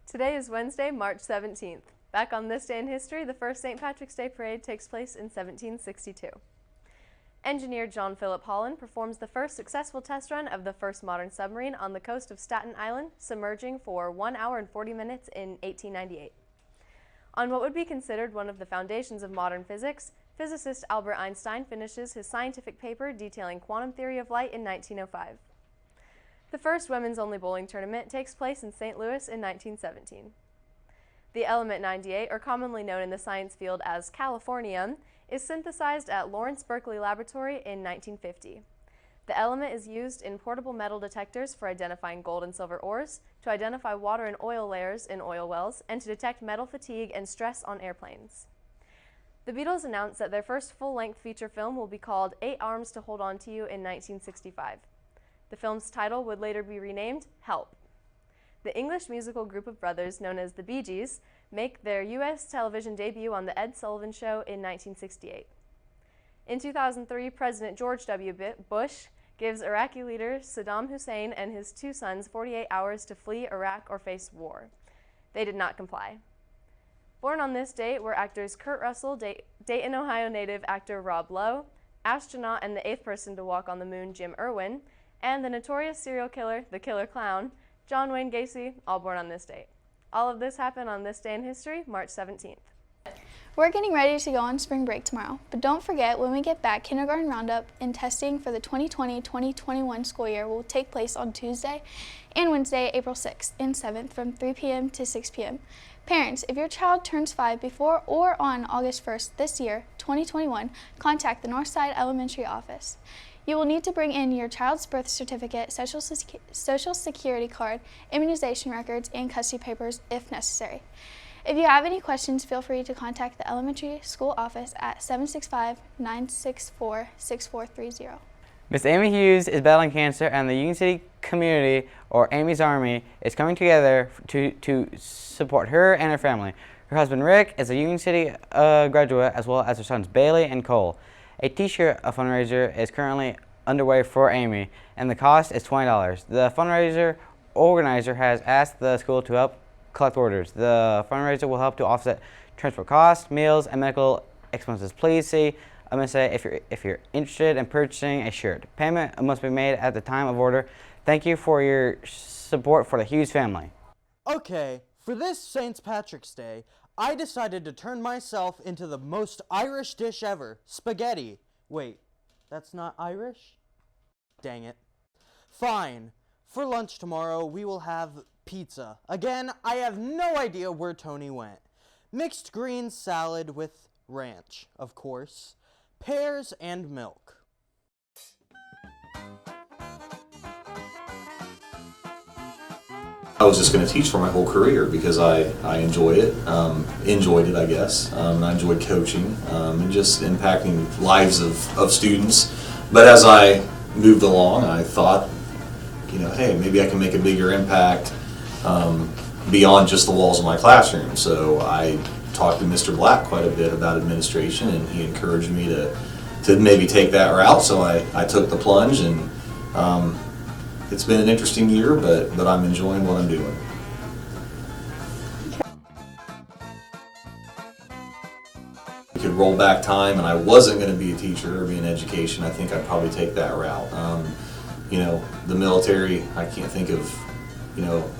Today is Wednesday, March 17th. Back on this day in history, the first St. Patrick's Day Parade takes place in 1762. Engineer John Philip Holland performs the first successful test run of the first modern submarine on the coast of Staten Island, submerging for 1 hour and 40 minutes in 1898. On what would be considered one of the foundations of modern physics, physicist Albert Einstein finishes his scientific paper detailing quantum theory of light in 1905. The first women's-only bowling tournament takes place in St. Louis in 1917. The element 98, or commonly known in the science field as californium, is synthesized at Lawrence Berkeley Laboratory in 1950. The element is used in portable metal detectors for identifying gold and silver ores, to identify water and oil layers in oil wells, and to detect metal fatigue and stress on airplanes. The Beatles announced that their first full-length feature film will be called 8 Arms to Hold On to You in 1965. The film's title would later be renamed Help. The English musical group of brothers known as the Bee Gees make their U.S. television debut on The Ed Sullivan Show in 1968. In 2003, President George W. Bush gives Iraqi leader Saddam Hussein and his 2 sons 48 hours to flee Iraq or face war. They did not comply. Born on this date were actors Kurt Russell, Dayton, Ohio native actor Rob Lowe, astronaut and the 8th person to walk on the moon Jim Irwin, and the notorious serial killer, the Killer Clown, John Wayne Gacy, all born on this date. All of this happened on this day in history, March 17th. We're getting ready to go on spring break tomorrow, but don't forget when we get back, kindergarten roundup and testing for the 2020-2021 school year will take place on Tuesday and Wednesday, April 6th and 7th from 3 p.m. to 6 p.m. Parents, if your child turns 5 before or on August 1st this year, 2021, contact the Northside Elementary office. You will need to bring in your child's birth certificate, social security card, immunization records, and custody papers if necessary. If you have any questions, feel free to contact the elementary school office at 765-964-6430. Miss Amy Hughes is battling cancer, and the Union City community, or Amy's Army, is coming together to support her and her family. Her husband Rick is a Union City graduate, as well as her sons Bailey and Cole. A t-shirt fundraiser is currently underway for Amy, and the cost is $20. The fundraiser organizer has asked the school to help collect orders. The fundraiser will help to offset transport costs, meals, and medical expenses. Please see MSA if you're interested in purchasing a shirt. Payment must be made at the time of order. Thank you for your support for the Hughes family. Okay, for this St. Patrick's Day, I decided to turn myself into the most Irish dish ever, spaghetti. Wait, that's not Irish? Dang it. Fine. For lunch tomorrow, we will have pizza. Again, I have no idea where Tony went. Mixed greens salad with ranch, of course. Pears and milk. I was just going to teach for my whole career because I enjoy it, enjoyed it, I guess. And I enjoyed coaching and just impacting lives of students. But as I moved along, I thought, hey, maybe I can make a bigger impact beyond just the walls of my classroom. So I talked to Mr. Black quite a bit about administration, and he encouraged me to maybe take that route. So I took the plunge, and it's been an interesting year, but I'm enjoying what I'm doing. We could roll back time and I wasn't going to be a teacher or be in education, I think I'd probably take that route. The military, I can't think of,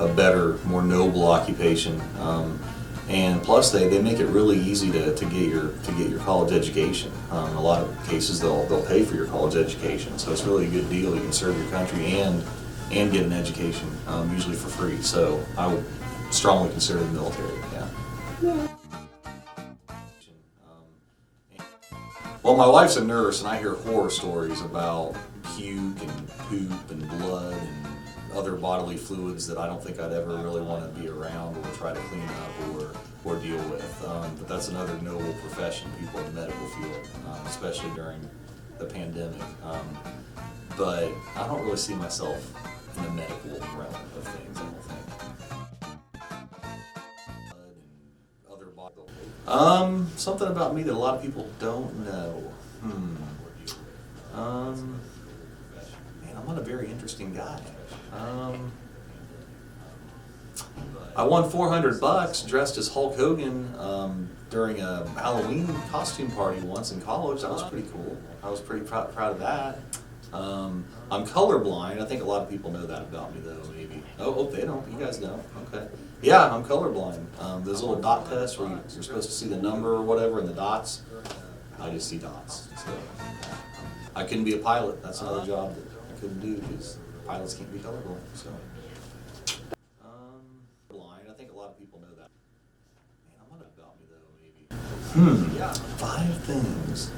a better, more noble occupation. And plus they make it really easy to get your college education. In a lot of cases they'll pay for your college education, so it's really a good deal. You can serve your country and get an education, usually for free. So I would strongly consider the military. Yeah. Well, my wife's a nurse, and I hear horror stories about puke and poop and blood and other bodily fluids that I don't think I'd ever really want to be around or try to clean up or deal with. But that's another noble profession, people in the medical field, especially during the pandemic. But I don't really see myself in the medical realm of things, I don't think. Something about me that a lot of people don't know. interesting guy. I won $400 dressed as Hulk Hogan during a Halloween costume party once in college. That was pretty cool. I was pretty proud of that. I'm colorblind. I think a lot of people know that about me, though, maybe. Oh, they don't. You guys know. Okay. Yeah, I'm colorblind. Those little dot tests where you're supposed to see the number or whatever in the dots, I just see dots. So I couldn't be a pilot. That's another job that I couldn't do because pilots can't be colorblind. So blind. I think a lot of people know that. Man, I'm not about me, though, maybe. 5 things.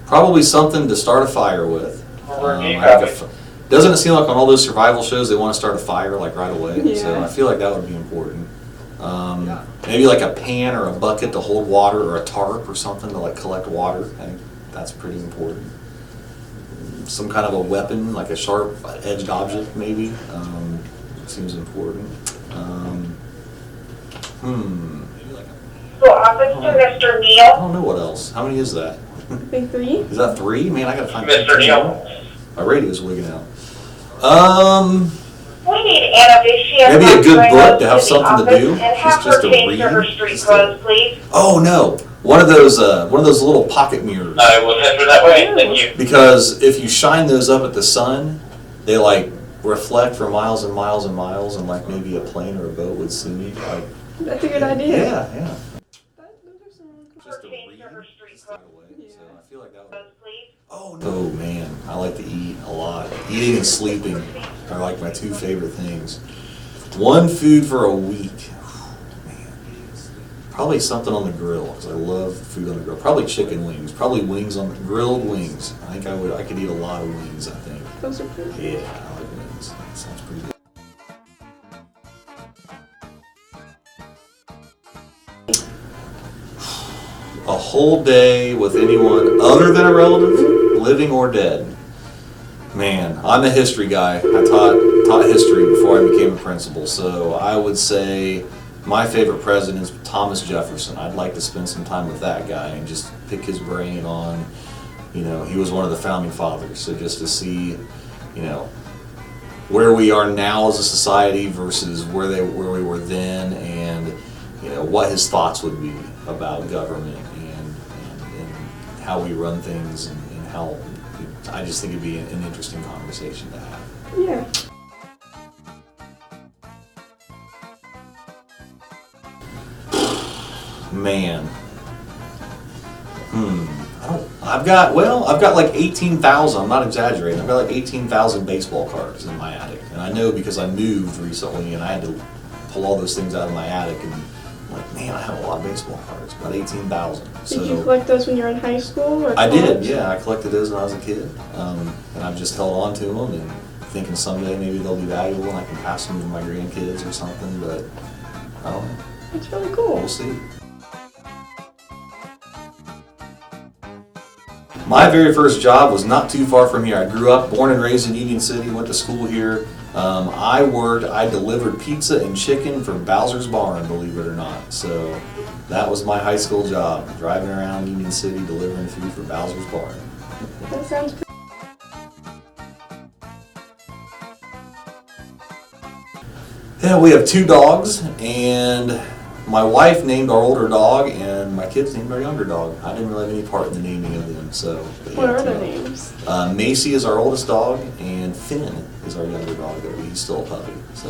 Probably something to start a fire with. Doesn't it seem like on all those survival shows they want to start a fire like right away? Yeah. So I feel like that would be important. Maybe like a pan or a bucket to hold water, or a tarp or something to like collect water. I think that's pretty important. Some kind of a weapon, like a sharp edged object, maybe. Seems important. So office to Mr. Neal. I don't know what else. How many is that? I think 3. Is that 3? Man, I gotta find Mr. Neal. My radio's wigging out. We need Anna Vicia. Maybe a good book to have something to do. And have her change to her street clothes, please. Oh no, one of those little pocket mirrors. I will send her that way. Thank you. Because if you shine those up at the sun, they like reflect for miles and miles and miles, and like maybe a plane or a boat would see. Like, that's a good idea. Yeah. Just to read her street clothes. So I feel like that would. Oh man, I like to eat a lot. Eating and sleeping are like my 2 favorite things. One food for a week. Man, probably something on the grill because I love food on the grill. Probably chicken wings. Probably wings on the grilled wings. I think I could eat a lot of wings. I think. Those are pretty. Yeah, I like wings. That sounds pretty good. A whole day with anyone other than a relative, living or dead. Man, I'm a history guy. I taught history before I became a principal, so I would say my favorite president is Thomas Jefferson. I'd like to spend some time with that guy and just pick his brain on, he was one of the founding fathers, so just to see, where we are now as a society versus where we were then, and what his thoughts would be about government and how we run things and how I just think it'd be an interesting conversation to have. Yeah. Man. I've got like 18,000, I'm not exaggerating, I've got like 18,000 baseball cards in my attic. And I know because I moved recently and I had to pull all those things out of my attic, and I'm like, man, I have a lot of baseball cards, about 18,000. Did you collect those when you were in high school? Or I did, yeah, I collected those when I was a kid. And I've just held on to them and thinking someday maybe they'll be valuable and I can pass them to my grandkids or something, but I don't know. That's really cool. We'll see. My very first job was not too far from here. I grew up, born and raised in Union City, went to school here. I delivered pizza and chicken for Bowser's Barn, believe it or not. So that was my high school job, driving around Union City delivering food for Bowser's Barn. That sounds pretty. Yeah, we have 2 dogs, and my wife named our older dog, and my kids named our younger dog. I didn't really have any part in the naming of them, so. What are their names? Macy is our oldest dog, and Finn is our younger dog. He's still a puppy, so.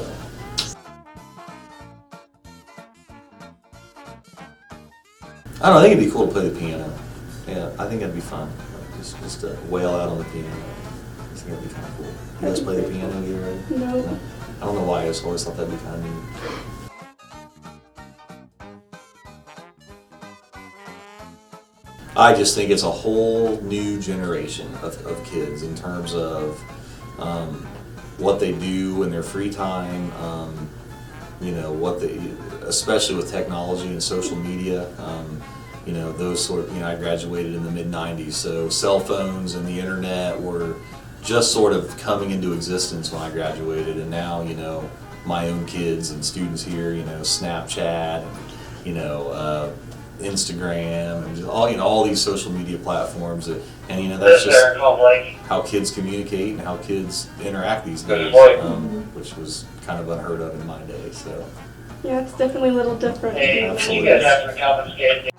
I don't know, I think it'd be cool to play the piano. Yeah, I think that'd be fun. Just to wail out on the piano. I think that'd be kind of cool. You guys play the piano here, right? No. I don't know why, I just always thought that'd be kind of neat. I just think it's a whole new generation of kids in terms of what they do in their free time, especially with technology and social media, those sort of, I graduated in the mid-90s, so cell phones and the internet were just sort of coming into existence when I graduated, and now, my own kids and students here, Snapchat, Instagram and just all these social media platforms and that's just how kids communicate and how kids interact these days, which was kind of unheard of in my day. So Yeah, it's definitely a little different. absolutely.